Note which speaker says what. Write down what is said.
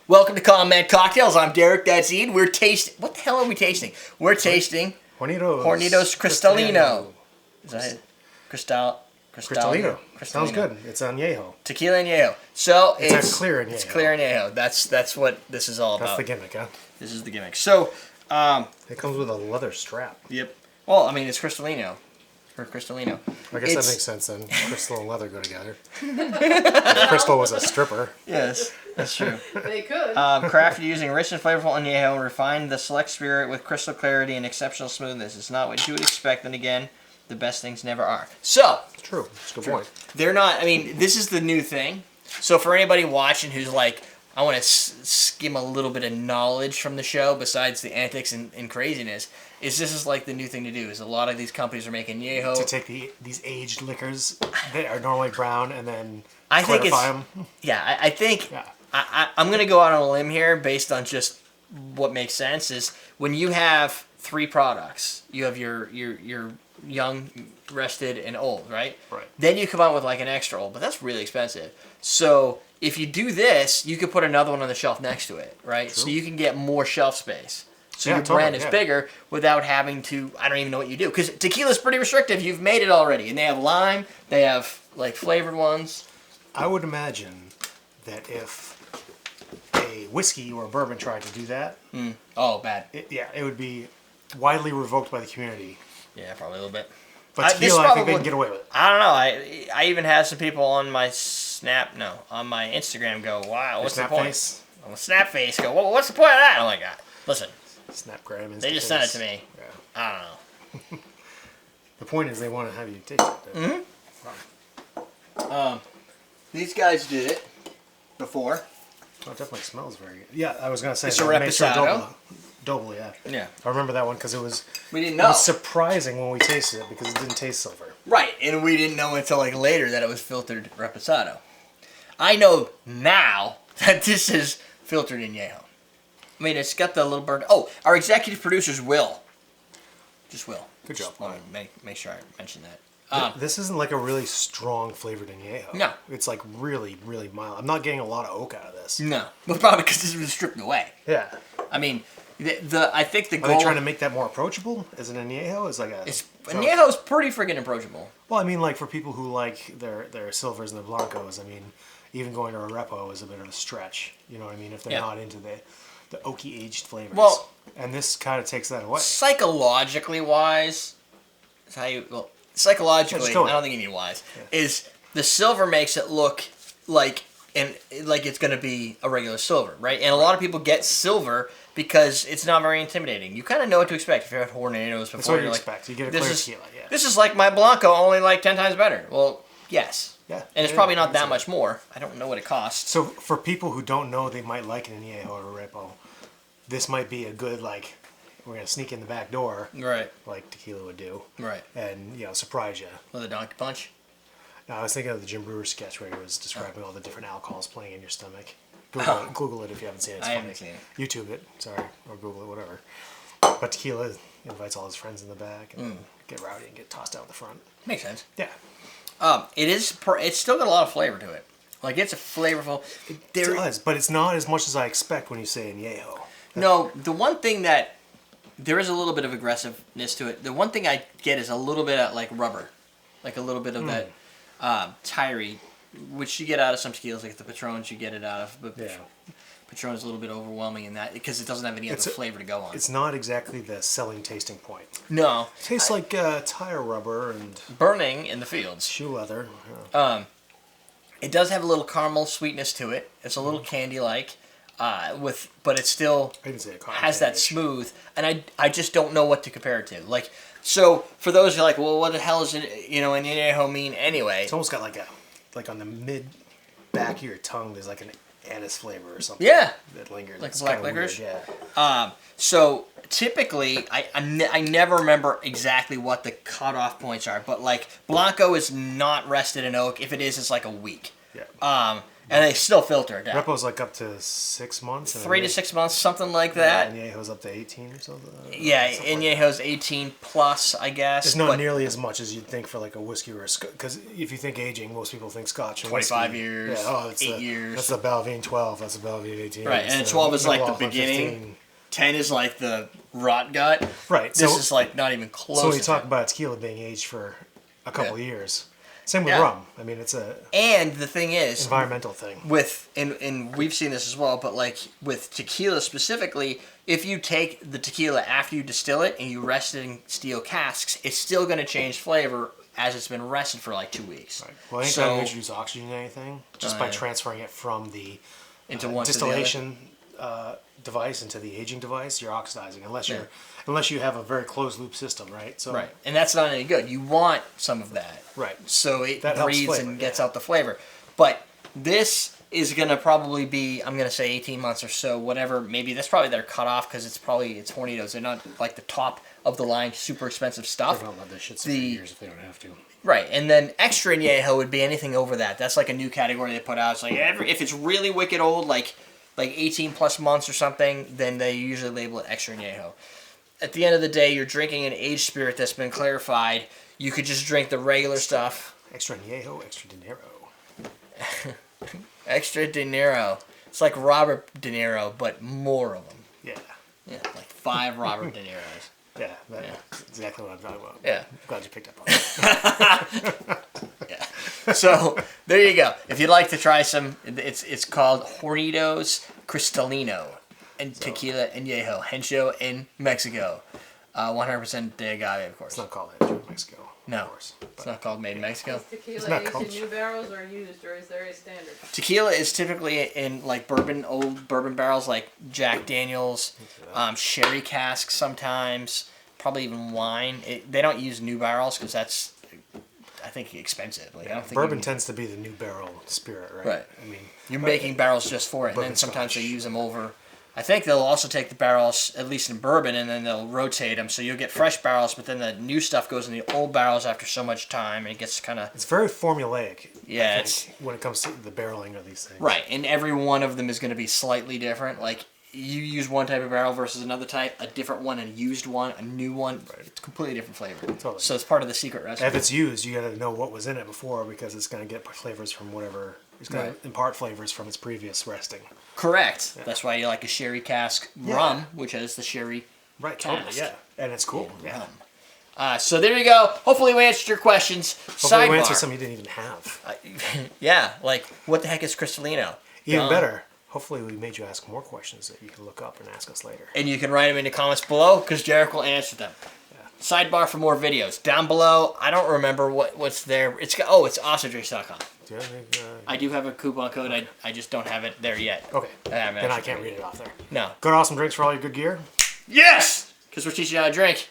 Speaker 1: Welcome to Comment Cocktails. I'm Derek. That's Ian. We're tasting. What the hell are we tasting? We're tasting
Speaker 2: Hornitos
Speaker 1: Cristalino. Is that it?
Speaker 2: Cristalino. Sounds good. It's Añejo.
Speaker 1: Tequila Añejo. So
Speaker 2: it's clear Añejo.
Speaker 1: It's clear Añejo. That's what this is all about.
Speaker 2: That's the gimmick, huh?
Speaker 1: This is the gimmick. So
Speaker 2: it comes with a leather strap.
Speaker 1: Yep. Well, I mean, it's Cristalino. For Cristalino.
Speaker 2: I guess that makes sense then. Crystal and leather go together. Crystal was a stripper.
Speaker 1: Yes, that's true.
Speaker 3: They could.
Speaker 1: Crafted using rich and flavorful añejo, refined the select spirit with crystal clarity and exceptional smoothness. It's not what you would expect, and again, the best things never are. So,
Speaker 2: it's true. It's a good point.
Speaker 1: They're not, I mean, this is the new thing. So for anybody watching who's like, I want to skim a little bit of knowledge from the show besides the antics and craziness, this is like the new thing to do. Is a lot of these companies are making añejo.
Speaker 2: To take these aged liquors that are normally brown and then
Speaker 1: I think
Speaker 2: them.
Speaker 1: Yeah, I think I'm going to go out on a limb here based on just what makes sense is when you have three products, you have your young, rested, and old, right?
Speaker 2: Right.
Speaker 1: Then you come out with like an extra old, but that's really expensive. So if you do this, you could put another one on the shelf next to it, right?
Speaker 2: True.
Speaker 1: So you can get more shelf space. So your brand is bigger without having to, I don't even know what you do. Because tequila's pretty restrictive. You've made it already. And they have lime. They have like flavored ones.
Speaker 2: I would imagine that if a whiskey or a bourbon tried to do that.
Speaker 1: Oh, bad.
Speaker 2: It would be widely revoked by the community.
Speaker 1: Yeah, probably a little bit.
Speaker 2: But tequila, I think they can get away with it.
Speaker 1: I don't know. I even had some people on my on my Instagram go, wow, what's the point?
Speaker 2: Face?
Speaker 1: On the snap face go, well, what's the point of that? I'm like, listen.
Speaker 2: Snapgram.
Speaker 1: They just sent it to me.
Speaker 2: Yeah.
Speaker 1: I don't know.
Speaker 2: The point is they want to have you taste it.
Speaker 1: Mm-hmm. These guys did it before.
Speaker 2: Oh, it definitely smells very good. Yeah, I was going to say.
Speaker 1: It's a reposado.
Speaker 2: Double, yeah.
Speaker 1: Yeah.
Speaker 2: I remember that one because it was...
Speaker 1: We didn't know.
Speaker 2: It was surprising when we tasted it because it didn't taste silver.
Speaker 1: Right, and we didn't know until like later that it was filtered reposado. I know now that this is filtered añejo. I mean, it's got the little burn. Oh, our executive producer's Will. Just Will.
Speaker 2: Good job.
Speaker 1: Just want to make sure I mention that.
Speaker 2: This isn't like a really strong flavored añejo.
Speaker 1: No.
Speaker 2: It's like really, really mild. I'm not getting a lot of oak out of this.
Speaker 1: No. Well, probably because this was stripped away.
Speaker 2: Yeah.
Speaker 1: I mean, I think the goal...
Speaker 2: Are they trying to make that more approachable as an añejo?
Speaker 1: Añejo's pretty freaking approachable.
Speaker 2: Well, I mean, like for people who like their silvers and their blancos, I mean, even going to a repo is a bit of a stretch. You know what I mean? If they're not into the oaky aged flavors.
Speaker 1: Well,
Speaker 2: and this kind of takes that away.
Speaker 1: Psychologically wise, psychologically, I don't think you need wise, is the silver makes it look like it's going to be a regular silver, right? And a lot of people get silver because it's not very intimidating. You kind of know what to expect if you've had Hornitos before.
Speaker 2: That's what you expect. You get a clear tequila, yeah.
Speaker 1: This is like my Blanco, only like 10 times better. Well, yes.
Speaker 2: Yeah.
Speaker 1: And it's probably not that much more. I don't know what it costs.
Speaker 2: So for people who don't know they might like an añejo or a repo, this might be a good, like, we're going to sneak in the back door.
Speaker 1: Right.
Speaker 2: Like tequila would do.
Speaker 1: Right.
Speaker 2: And, surprise you.
Speaker 1: With a donkey punch?
Speaker 2: No, I was thinking of the Jim Brewer sketch where he was describing all the different alcohols playing in your stomach. Google it if you haven't seen it. It's funny.
Speaker 1: Haven't seen it.
Speaker 2: YouTube it, sorry, or Google it, whatever. But tequila invites all his friends in the back and get rowdy and get tossed out the front.
Speaker 1: Makes sense.
Speaker 2: Yeah.
Speaker 1: It's still got a lot of flavor to it. Like, it's a flavorful...
Speaker 2: It does, but it's not as much as I expect when you say añejo.
Speaker 1: No, the one thing that... There is a little bit of aggressiveness to it. The one thing I get is a little bit of, like, rubber. Like, a little bit of that tyree, which you get out of some tequilas, like the Patrons, you get it out of. But Patron is a little bit overwhelming in that because it doesn't have any other flavor to go on.
Speaker 2: It's not exactly the selling tasting point.
Speaker 1: No.
Speaker 2: It tastes like tire rubber and...
Speaker 1: burning in the fields.
Speaker 2: Shoe leather.
Speaker 1: Yeah. It does have a little caramel sweetness to it. It's a little candy-like. But it still has that smooth, and I just don't know what to compare it to. Like, so for those who are like, well, what the hell is it, an añejo mean anyway?
Speaker 2: It's almost got like on the mid back of your tongue, there's like an anise flavor or something.
Speaker 1: Yeah,
Speaker 2: that lingers.
Speaker 1: Like
Speaker 2: it's
Speaker 1: black licorice.
Speaker 2: Yeah.
Speaker 1: So typically, I never remember exactly what the cutoff points are, but like Blanco is not rested in oak. If it is, it's like a week.
Speaker 2: Yeah.
Speaker 1: And they still filter it down.
Speaker 2: Repo's like up to 6 months.
Speaker 1: 3 to 6 months, something like that.
Speaker 2: And Añejo's up to 18 or something.
Speaker 1: Yeah, Añejo's 18 plus, I guess.
Speaker 2: It's not nearly as much as you'd think for like a whiskey or a Scotch. Because if you think aging, most people think Scotch.
Speaker 1: 25 years,
Speaker 2: yeah,
Speaker 1: 8 years.
Speaker 2: That's the Balvenie 12. That's the Balvenie 18.
Speaker 1: Right, and 12 is like the beginning. 15. 10 is like the rot gut.
Speaker 2: Right.
Speaker 1: This is like not even close.
Speaker 2: So when you talk about tequila being aged for a couple of years. Same with rum. I mean, it's a...
Speaker 1: And the thing is...
Speaker 2: environmental thing.
Speaker 1: And we've seen this as well, but like with tequila specifically, if you take the tequila after you distill it and you rest it in steel casks, it's still going to change flavor as it's been rested for like 2 weeks.
Speaker 2: Right. Well, anytime you introduce oxygen to anything, just by transferring it from the
Speaker 1: into one
Speaker 2: distillation device into the aging device, you're oxidizing unless you have a very closed loop system, right? So
Speaker 1: right, and that's not any good. You want some of that,
Speaker 2: right?
Speaker 1: So it breathes and gets out the flavor. But this is gonna probably be, I'm gonna say 18 months or so, whatever. Maybe that's probably their cutoff because it's Hornitos. They're not like the top of the line, super expensive stuff.
Speaker 2: They don't let this shit sit for years if they don't have to.
Speaker 1: Right, and then extra añejo would be anything over that. That's like a new category they put out. It's like if it's really wicked old, like 18 plus months or something, then they usually label it extra añejo. At the end of the day, you're drinking an aged spirit that's been clarified. You could just drink the regular stuff.
Speaker 2: Extra añejo, extra dinero.
Speaker 1: Extra dinero. It's like Robert De Niro, but more of them.
Speaker 2: Yeah.
Speaker 1: Yeah, like 5 Robert De Niros.
Speaker 2: Yeah, that's exactly what I'm talking about.
Speaker 1: Yeah.
Speaker 2: I'm glad you picked up on that.
Speaker 1: Yeah. So there you go. If you'd like to try some, it's called Hornitos Cristalino and Tequila Añejo, Hencho in Mexico. 100% de agave, of course.
Speaker 2: It's not called Hencho in Mexico.
Speaker 1: No,
Speaker 2: of course,
Speaker 1: it's not called made in Mexico.
Speaker 3: Is tequila aged in new barrels or used, or is there a standard?
Speaker 1: Tequila is typically in like old bourbon barrels, like Jack Daniels, sherry casks sometimes, probably even wine. They don't use new barrels because that's, I think, expensive. Like I don't think
Speaker 2: bourbon tends to be the new barrel spirit, right?
Speaker 1: Right.
Speaker 2: I mean,
Speaker 1: you're making barrels just for it, and then sometimes they use them over. I think they'll also take the barrels, at least in bourbon, and then they'll rotate them. So you'll get fresh barrels, but then the new stuff goes in the old barrels after so much time, and it gets kind of...
Speaker 2: It's very formulaic.
Speaker 1: Yeah,
Speaker 2: it's when it comes to the barreling of these things.
Speaker 1: Right, and every one of them is going to be slightly different. Like, you use one type of barrel versus another type, a different one, a used one, a new one. Right. It's completely different flavor.
Speaker 2: Totally.
Speaker 1: So it's part of the secret recipe.
Speaker 2: If it's used, you got to know what was in it before because it's going to get flavors from whatever... It's going to impart flavors from its previous resting.
Speaker 1: Correct. Yeah. That's why you like a sherry cask rum, which has the sherry cask.
Speaker 2: Totally, yeah. And it's cool.
Speaker 1: Yeah. So there you go. Hopefully we answered your questions.
Speaker 2: Hopefully we answered some you didn't even have.
Speaker 1: Yeah, like, what the heck is Cristalino?
Speaker 2: Even better. Hopefully we made you ask more questions that you can look up and ask us later.
Speaker 1: And you can write them in the comments below because Jarek will answer them. Sidebar for more videos. Down below, I don't remember what's there. It's ostrichrace.com. I do have a coupon code. I just don't have it there yet.
Speaker 2: Okay. Then I can't read it off there.
Speaker 1: No.
Speaker 2: Go to Awesome Drinks for all your good gear.
Speaker 1: Yes! Because we're teaching you how to drink.